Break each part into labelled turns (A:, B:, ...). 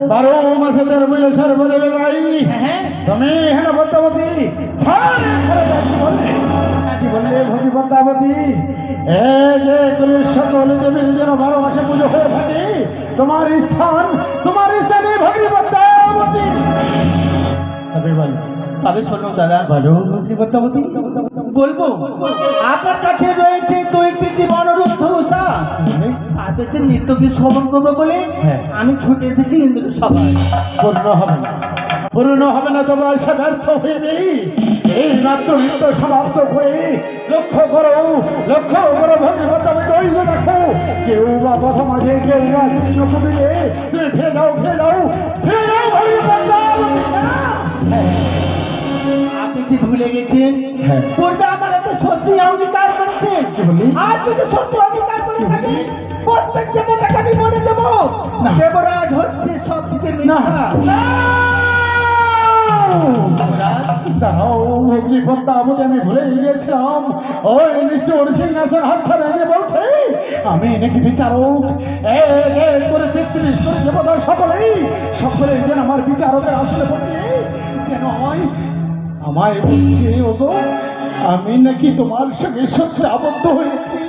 A: 12 মাসে 13 বছর বলে ভাই তুমি হেন পদ্মাবতী কি বললে ভগী পদ্মাবতী যে সকল দেবীর যেন 12 মাসে পুজো হয়ে থাকে তোমার স্থানে ভগী পদ্মাবতী।
B: তবে শোনো দাদা,
A: বলো ভগী পদ্মাবতী।
B: বলবো আপনার কাছে রয়েছে 2টি জীবন রুদ্ধা তাদের যে নৃত্য গীত শ্রবণ করবো বলে আমি ছুটে এসেছি ইন্দ্র সভায়।
A: পূর্ণ হবে না তোমার সে ব্যর্থ হয়ে নেই। এই মাত্র নৃত্য সমাপ্ত হয়ে লক্ষ্য করো ভগী পদ্মাবতী। ওই যে দেখো কেউ বা প্রথম আছে কেউ বা কৃষ্ণ কবিরে তুমি ফিরে যাও ভগী পদ্মাবতী।
B: আপনি কি ভুলে গেছেন পূর্বে আমার এত সত্যি অঙ্গীকার করেছেন, আর যদি সত্যি অঙ্গীকার করে থাকি প্রত্যেক দেবতাকে আমি বলে দেবো দেবরাজ হচ্ছে সব থেকে মিথ্যা।
A: ভগী পদ্মাবতী আমি ভুলে গিয়েছিলাম। ওই নিষ্ঠুর সিংহাসন হাত ধরে বলছে আমি নাকি বিচারক। করে 33 কোটি দেবতার সকলেই যেন আমার বিচারকের আসলে বলছে যেন আমায় বলছে ওগো আমি নাকি তোমার সঙ্গে সত্যি আবদ্ধ হয়েছি।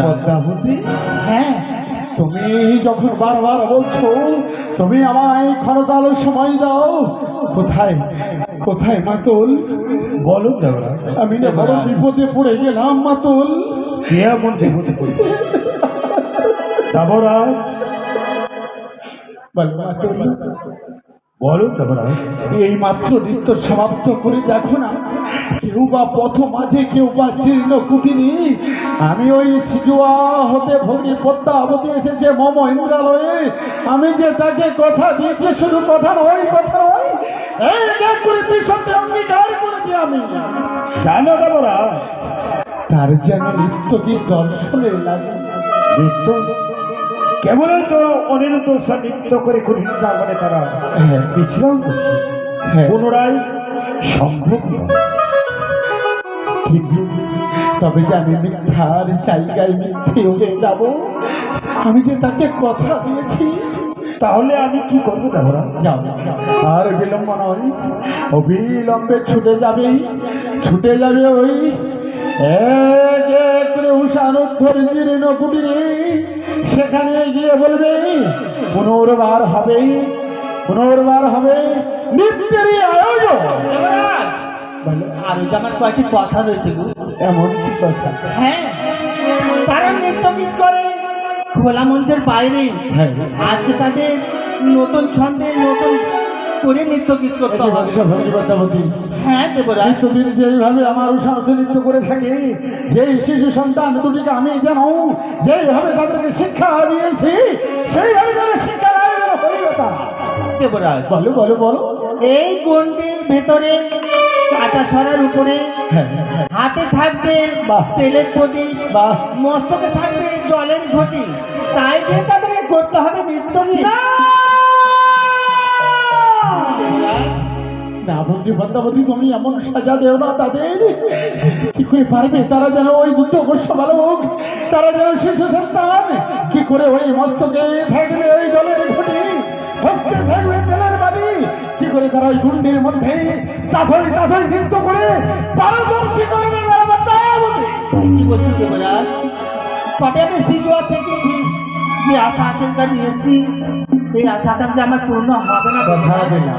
A: পদ্মাবতী
B: হ্যাঁ,
A: তুমি যখন বারবার বলছো তুমি আমায় ক্ষণকাল সময় দাও, কোথায় মাতুল
C: বলো দেবরা,
A: আমি না বড় বিপদে পড়ে গেলাম মাতুল।
C: কে এমন বিপদে পড়ে দেবরা? বলো দেবরা,
A: এই মাত্র নৃত্য সমাপ্ত করে দেখো না কেউ বা পথ মাঝে কেউ বা জীর্ণ কুটিনি। আমি ওই সিজুয়া হতে ভগী পদ্মাবতী এসেছে মম ইন্দ্রালয়ে। আমি যে তাকে কথা দিয়েছি শুধু কথা নয় এই করে বিষতে অঙ্গীকার করেছি আমি।
C: জানো দেবরা,
A: তার যেন নৃত্য গীত দর্শনের লাগে।
C: নৃত্য কেবল তো অনিরুদ্ধ নৃত্য করে মানে তারা বিশ্রাম করছে, পুনরায় সম্ভব নয়।
A: তবে জানি মিথ্যার জায়গায় মিথ্যে হয়ে যাব। আমি যে তাকে কথা দিয়েছি।
C: তাহলে আমি কি করবো দেবরা?
A: যাও আর বিলম্ব নয়, অবিলম্বে ছুটে যাবে ওই উষানোদ্ধর জীর্ণ কুটিরে। সেখানে গিয়ে বলবে পুনর্বার হবে নৃত্যেরই আয়োজন।
B: আর আমার কয়েকটি কথা রয়েছে গো।
A: এমন কি কথা?
B: হ্যাঁ, তারা নৃত্য গীত করে খোলা মঞ্চের বাইরে। আজকে তাদের নতুন ছন্দে নতুন করে নৃত্য গীত করতে হবে।
A: ভগী পদ্মাবতী,
B: হ্যাঁ দেবরাজ,
A: নিত্যদিন যেইভাবে আমার উষানোদ্ধ নৃত্য করে থাকে, যেই শিশু সন্তান দুটিকে আমি যেন যেইভাবে তাদেরকে শিক্ষা দিয়েছি সেইভাবে তাদের শিক্ষার আয়োজন হইল।
B: দেবরাজ
A: বলো
B: এই গন্ডির ভেতরে কাঁচা ছড়ার উপরে হাতে থাকবে তেলের প্রদীপ, মস্তকে থাকবে জলের ঘটি, তাই দিয়ে তাদেরকে করতে হবে নৃত্য গীত।
A: না ভগী পদ্মাবতী, তুমি এমন সাজা দেও না তাদের। কি করে পারবে তারা যেন ওই দুটো গোষ্ঠ বালক, তারা যেন শিশু সন্তান, কি করে ওই মস্তকে থাকবে ওই জলের ঘটি, হস্তে থাকবে তেলের বাড়ি, কি করে তারা ওই গুন্ডির মধ্যে তাফই নৃত্য করে পারদর্শী করবে?
B: কি বলছো দেবরাজ? তবে আমি সিজুয়া থেকে যে আশা আকাঙ্ক্ষা নিয়ে এসেছি এই আশা আকাঙ্ক্ষা আমার পূর্ণ হবে না।